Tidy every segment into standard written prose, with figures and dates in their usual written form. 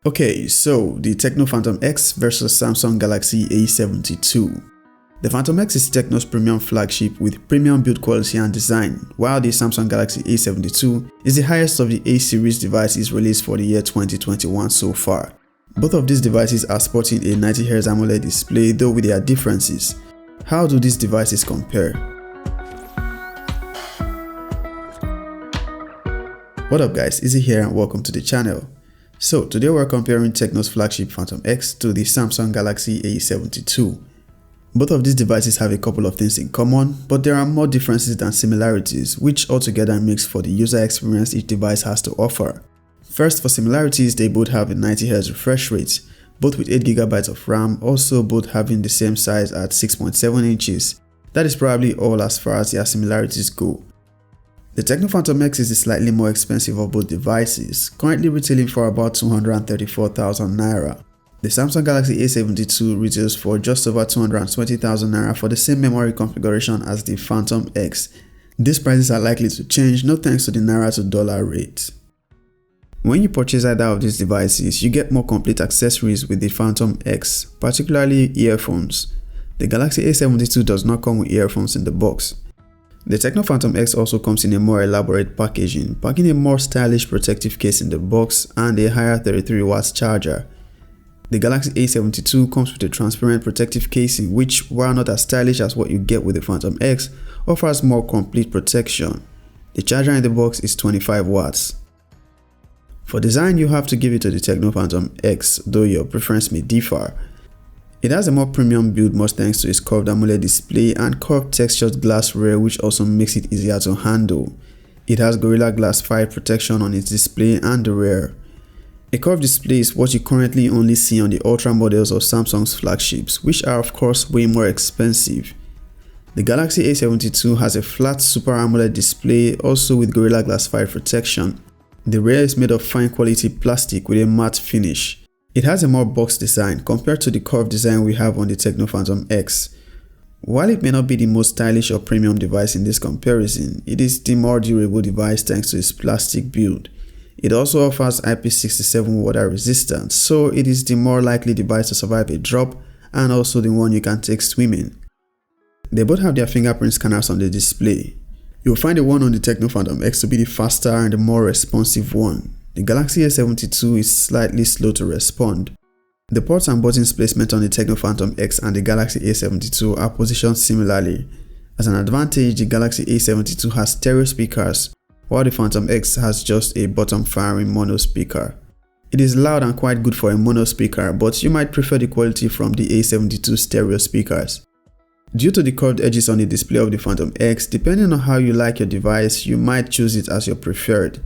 Okay, so the Tecno Phantom X versus Samsung Galaxy A72. The Phantom X is Tecno's premium flagship with premium build quality and design, while the Samsung Galaxy A72 is the highest of the A series devices released for the year 2021 so far. Both of these devices are sporting a 90Hz AMOLED display, though with their differences. How do these devices compare? What up guys, Izzy here and welcome to the channel. So today we're comparing Tecno's flagship Phantom X to the Samsung Galaxy A72. Both of these devices have a couple of things in common, but there are more differences than similarities, which altogether makes for the user experience each device has to offer. First, for similarities, they both have a 90Hz refresh rate, both with 8GB of RAM, also both having the same size at 6.7 inches. That is probably all as far as their similarities go. The Tecno Phantom X is the slightly more expensive of both devices, currently retailing for about 234,000 naira. The Samsung Galaxy A72 retails for just over 220,000 naira for the same memory configuration as the Phantom X. These prices are likely to change, no thanks to the naira to dollar rate. When you purchase either of these devices, you get more complete accessories with the Phantom X, particularly earphones. The Galaxy A72 does not come with earphones in the box. The Tecno Phantom X also comes in a more elaborate packaging, packing a more stylish protective case in the box and a higher 33W charger. The Galaxy A72 comes with a transparent protective casing which, while not as stylish as what you get with the Phantom X, offers more complete protection. The charger in the box is 25 watts. For design, you have to give it to the Tecno Phantom X, though your preference may differ. It has a more premium build, most thanks to its curved AMOLED display and curved textured glass rear, which also makes it easier to handle. It has Gorilla Glass 5 protection on its display and the rear. A curved display is what you currently only see on the Ultra models of Samsung's flagships, which are of course way more expensive. The Galaxy A72 has a flat Super AMOLED display, also with Gorilla Glass 5 protection. The rear is made of fine quality plastic with a matte finish. It has a more boxed design compared to the curved design we have on the Tecno Phantom X. While it may not be the most stylish or premium device in this comparison, it is the more durable device thanks to its plastic build. It also offers IP67 water resistance, so it is the more likely device to survive a drop and also the one you can take swimming. They both have their fingerprint scanners on the display. You'll find the one on the Tecno Phantom X to be the faster and the more responsive one. The Galaxy A72 is slightly slow to respond. The ports and buttons placement on the Tecno Phantom X and the Galaxy A72 are positioned similarly. As an advantage, the Galaxy A72 has stereo speakers, while the Phantom X has just a bottom-firing mono speaker. It is loud and quite good for a mono speaker, but you might prefer the quality from the A72 stereo speakers. Due to the curved edges on the display of the Phantom X, depending on how you like your device, you might choose it as your preferred.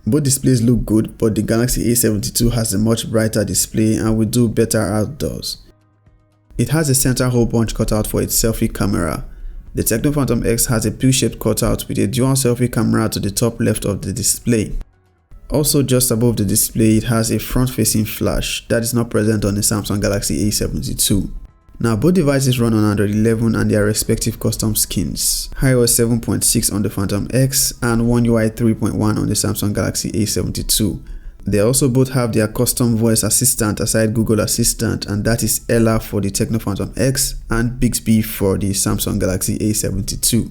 Both displays look good, but the Galaxy A72 has a much brighter display and will do better outdoors. It has a center hole punch cutout for its selfie camera. The Tecno Phantom X has a pill-shaped cutout with a dual selfie camera to the top left of the display. Also just above the display, it has a front-facing flash that is not present on the Samsung Galaxy A72. Now both devices run on Android 11 and their respective custom skins, iOS 7.6 on the Phantom X and One UI 3.1 on the Samsung Galaxy A72. They also both have their custom voice assistant aside Google Assistant, and that is Ella for the Tecno Phantom X and Bixby for the Samsung Galaxy A72.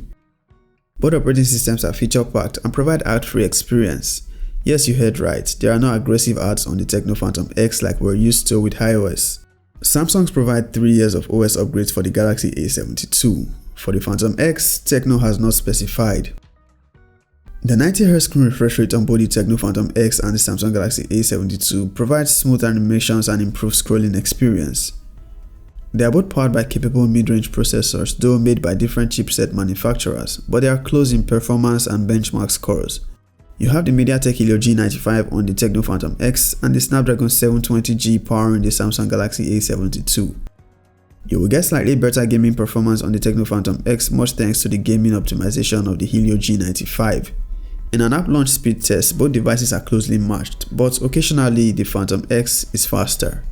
Both operating systems are feature packed and provide ad-free experience. Yes, you heard right, there are no aggressive ads on the Tecno Phantom X like we're used to with iOS. Samsung provide 3 years of OS upgrades for the Galaxy A72. For the Phantom X, Tecno has not specified. The 90Hz screen refresh rate on both the Tecno Phantom X and the Samsung Galaxy A72 provides smooth animations and improved scrolling experience. They are both powered by capable mid-range processors, though made by different chipset manufacturers, but they are close in performance and benchmark scores. You have the Mediatek Helio G95 on the Tecno Phantom X and the Snapdragon 720G powering the Samsung Galaxy A72. You will get slightly better gaming performance on the Tecno Phantom X, much thanks to the gaming optimization of the Helio G95. In an app launch speed test, both devices are closely matched, but occasionally the Phantom X is faster.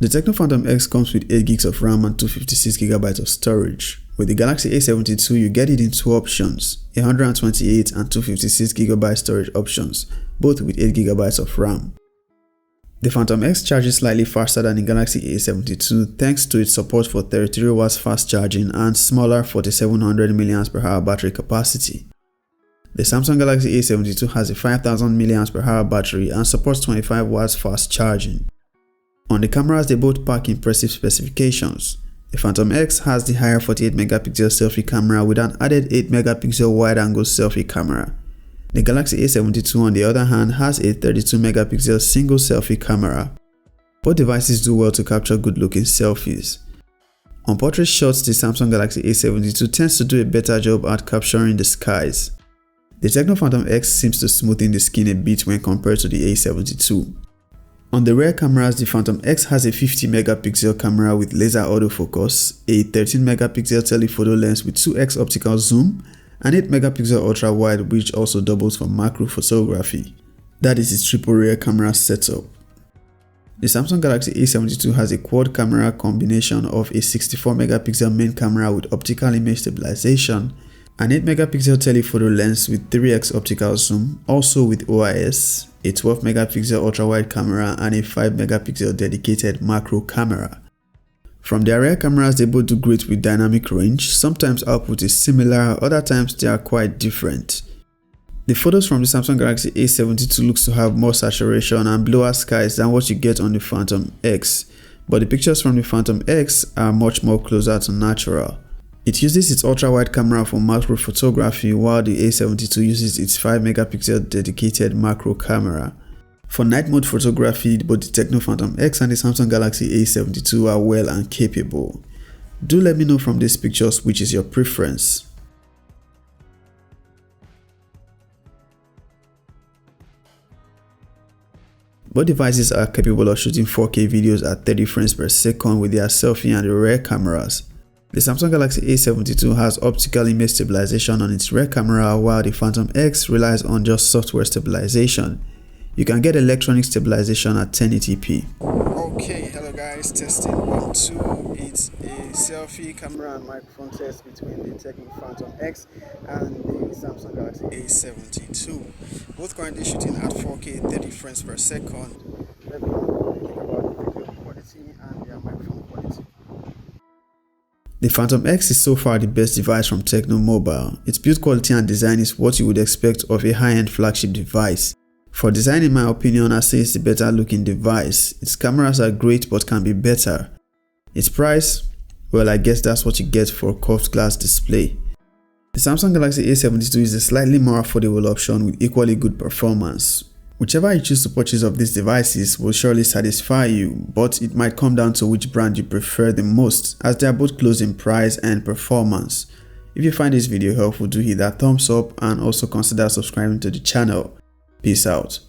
The Tecno Phantom X comes with 8GB of RAM and 256GB of storage. With the Galaxy A72, you get it in two options, 128 and 256GB storage options, both with 8GB of RAM. The Phantom X charges slightly faster than the Galaxy A72 thanks to its support for 33W fast charging and smaller 4700 mAh battery capacity. The Samsung Galaxy A72 has a 5000 mAh battery and supports 25W fast charging. On the cameras, they both pack impressive specifications. The Phantom X has the higher 48MP selfie camera with an added 8MP wide-angle selfie camera. The Galaxy A72 on the other hand has a 32MP single selfie camera. Both devices do well to capture good-looking selfies. On portrait shots, the Samsung Galaxy A72 tends to do a better job at capturing the skies. The Tecno Phantom X seems to smoothen the skin a bit when compared to the A72. On the rear cameras, the Phantom X has a 50MP camera with laser autofocus, a 13MP telephoto lens with 2x optical zoom, and 8MP ultra-wide which also doubles for macro photography. That is its triple rear camera setup. The Samsung Galaxy A72 has a quad camera combination of a 64MP main camera with optical image stabilization, an 8MP telephoto lens with 3x optical zoom, also with OIS, a 12MP ultra-wide camera and a 5MP dedicated macro camera. From their rear cameras, they both do great with dynamic range. Sometimes output is similar, other times they are quite different. The photos from the Samsung Galaxy A72 looks to have more saturation and bluer skies than what you get on the Phantom X, but the pictures from the Phantom X are much more closer to natural. It uses its ultra-wide camera for macro photography while the A72 uses its 5MP dedicated macro camera. For night mode photography, both the Tecno Phantom X and the Samsung Galaxy A72 are well and capable. Do let me know from these pictures which is your preference. Both devices are capable of shooting 4K videos at 30 frames per second with their selfie and the rear cameras. The Samsung Galaxy A72 has optical image stabilization on its rear camera while the Phantom X relies on just software stabilization. You can get electronic stabilization at 1080p. Okay, hello guys, testing 1, 2. It's a selfie camera and microphone test between the Tecno Phantom X and the Samsung Galaxy A72. Both currently shooting at 4K 30 frames per second. Let me know what you think about the video quality and their microphone quality. The Phantom X is so far the best device from Tecno Mobile. Its build quality and design is what you would expect of a high-end flagship device. For design, in my opinion, I say it's the better looking device. Its cameras are great but can be better. Its price? Well, I guess that's what you get for a curved glass display. The Samsung Galaxy A72 is a slightly more affordable option with equally good performance. Whichever you choose to purchase of these devices will surely satisfy you, but it might come down to which brand you prefer the most, as they are both close in price and performance. If you find this video helpful, do hit that thumbs up and also consider subscribing to the channel. Peace out.